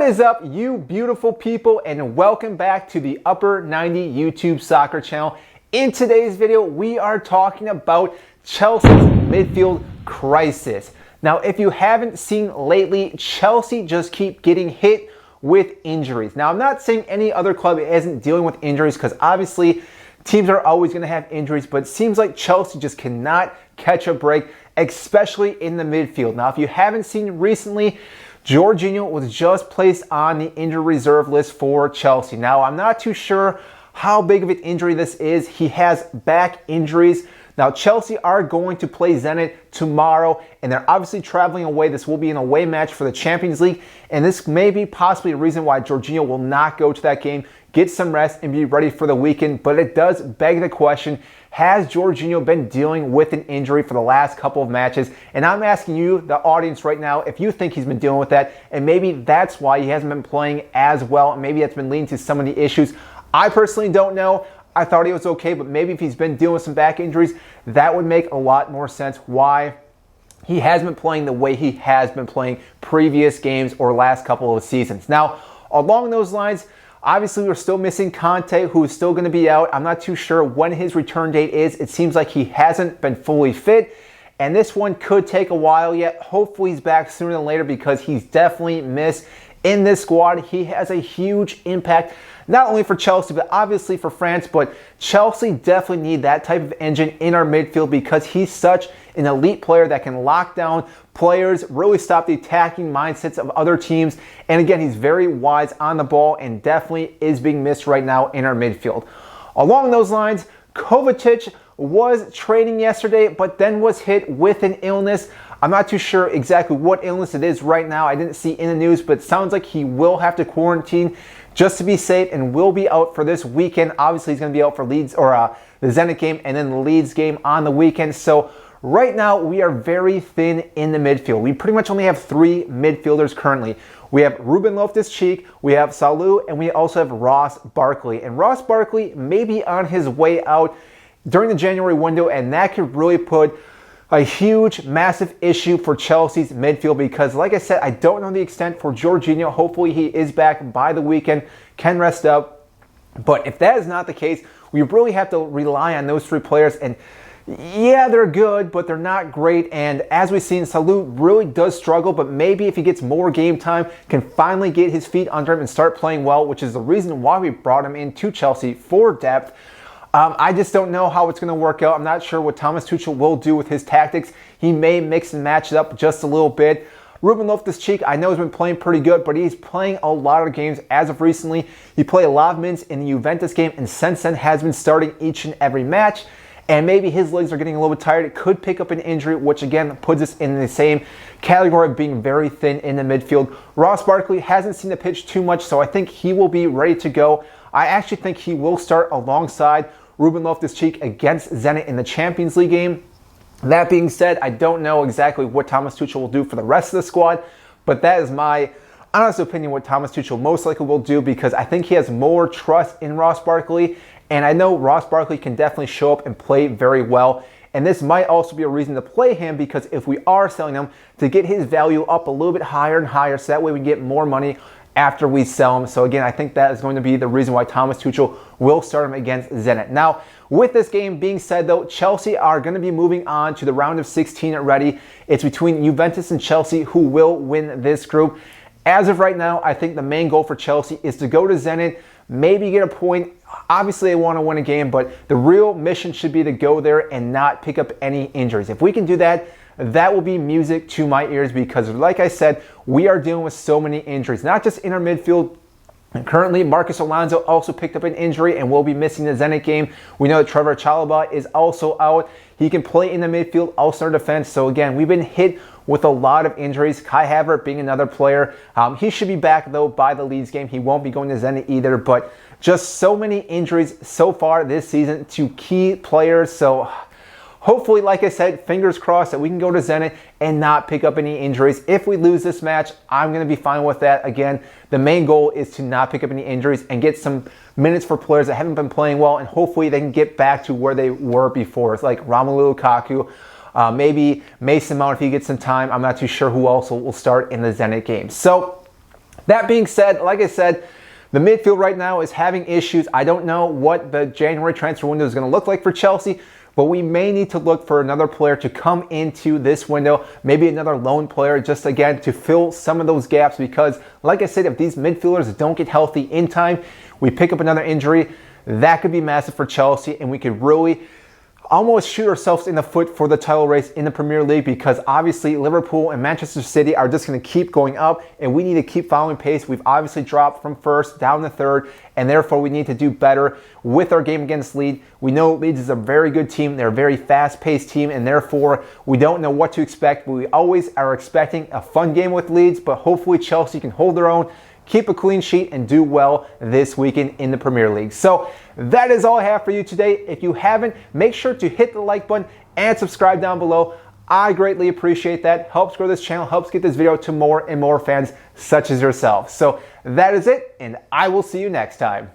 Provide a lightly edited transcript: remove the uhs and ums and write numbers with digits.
is up, you beautiful people, and welcome back to the Upper 90 YouTube soccer channel. In today's video, we are talking about Chelsea's midfield crisis. Now, if you haven't seen lately, Chelsea just keep getting hit with injuries. Now, I'm not saying any other club isn't dealing with injuries, because obviously teams are always going to have injuries, but it seems like Chelsea just cannot catch a break, especially in the midfield. Now, if you haven't seen recently, Jorginho was just placed on the injured reserve list for Chelsea. Now, I'm not too sure how big of an injury this is. He has back injuries. Now, Chelsea are going to play Zenit tomorrow, and they're obviously traveling away. This will be an away match for the Champions League, and this may be possibly a reason why Jorginho will not go to that game, get some rest, and be ready for the weekend. But it does beg the question, has Jorginho been dealing with an injury for the last couple of matches? And I'm asking you, the audience right now, if you think he's been dealing with that, and maybe that's why he hasn't been playing as well, and maybe that's been leading to some of the issues. I personally don't know. I thought he was okay, but maybe if he's been dealing with some back injuries, that would make a lot more sense why he hasn't been playing the way he has been playing previous games or last couple of seasons. Now, along those lines, obviously we're still missing Conte, who is still going to be out. I'm not too sure when his return date is. It seems like he hasn't been fully fit, and this one could take a while yet. Hopefully he's back sooner than later, because he's definitely missed in this squad. He has a huge impact, not only for Chelsea, but obviously for France. But Chelsea definitely need that type of engine in our midfield, because he's such an elite player that can lock down players, really stop the attacking mindsets of other teams. And again, he's very wise on the ball and definitely is being missed right now in our midfield. Along those lines, Kovacic was training yesterday, but then was hit with an illness. I'm not too sure exactly what illness it is right now. I didn't see in the news, but it sounds like he will have to quarantine just to be safe and will be out for this weekend. Obviously, he's going to be out for Leeds or the Zenit game and then the Leeds game on the weekend. So right now, we are very thin in the midfield. We pretty much only have three midfielders currently. We have Ruben Loftus-Cheek, we have Salou, and we also have Ross Barkley. And Ross Barkley may be on his way out during the January window, and that could really put a huge, massive issue for Chelsea's midfield, because like I said, I don't know the extent for Jorginho. Hopefully he is back by the weekend, can rest up. But if that is not the case, we really have to rely on those three players. And yeah, they're good, but they're not great. And as we've seen, Salou really does struggle, but maybe if he gets more game time, can finally get his feet under him and start playing well, which is the reason why we brought him into Chelsea for depth. I just don't know how it's going to work out. I'm not sure what Thomas Tuchel will do with his tactics. He may mix and match it up just a little bit. Ruben Loftus-Cheek, I know he's been playing pretty good, but he's playing a lot of games as of recently. He played a lot of minutes in the Juventus game, and since then has been starting each and every match. And maybe his legs are getting a little bit tired. It could pick up an injury, which again puts us in the same category of being very thin in the midfield. Ross Barkley hasn't seen the pitch too much, so I think he will be ready to go. I actually think he will start alongside Ruben Loftus-Cheek against Zenit in the Champions League game. That being said, I don't know exactly what Thomas Tuchel will do for the rest of the squad, but that is my honest opinion what Thomas Tuchel most likely will do, because I think he has more trust in Ross Barkley, and I know Ross Barkley can definitely show up and play very well. And this might also be a reason to play him, because if we are selling him, to get his value up a little bit higher and higher, so that way we can get more money after we sell him. So again, I think that is going to be the reason why Thomas Tuchel will start him against Zenit. Now, with this game being said though, Chelsea are going to be moving on to the round of 16 already. It's between Juventus and Chelsea who will win this group. As of right now, I think the main goal for Chelsea is to go to Zenit, maybe get a point. Obviously, they want to win a game, but the real mission should be to go there and not pick up any injuries. If we can do that, that will be music to my ears, because like I said, we are dealing with so many injuries, not just in our midfield. And currently, Marcos Alonso also picked up an injury and will be missing the Zenit game. We know that Trevor Chalobah is also out. He can play in the midfield, also in defense. So again, we've been hit with a lot of injuries. Kai Havertz being another player. He should be back though by the Leeds game. He won't be going to Zenit either, but just so many injuries so far this season to key players. So hopefully, like I said, fingers crossed that we can go to Zenit and not pick up any injuries. If we lose this match, I'm going to be fine with that. Again, the main goal is to not pick up any injuries and get some minutes for players that haven't been playing well, and hopefully they can get back to where they were before. It's like Romelu Lukaku, maybe Mason Mount if he gets some time. I'm not too sure who else will start in the Zenit game. So That being said, like I said, the midfield right now is having issues. I don't know what the January transfer window is going to look like for Chelsea, but we may need to look for another player to come into this window, maybe another loan player, just again to fill some of those gaps, because like I said, if these midfielders don't get healthy in time, we pick up another injury, that could be massive for Chelsea, and we could really almost shoot ourselves in the foot for the title race in the Premier League, because obviously Liverpool and Manchester City are just going to keep going up, and we need to keep following pace. We've obviously dropped from first down to third, and therefore we need to do better with our game against Leeds. We know Leeds is a very good team. They're a very fast-paced team, and therefore we don't know what to expect. But we always are expecting a fun game with Leeds, but hopefully Chelsea can hold their own, keep a clean sheet, and do well this weekend in the Premier League. So that is all I have for you today. If you haven't, make sure to hit the like button and subscribe down below. I greatly appreciate that. Helps grow this channel, helps get this video to more and more fans such as yourself. So that is it, and I will see you next time.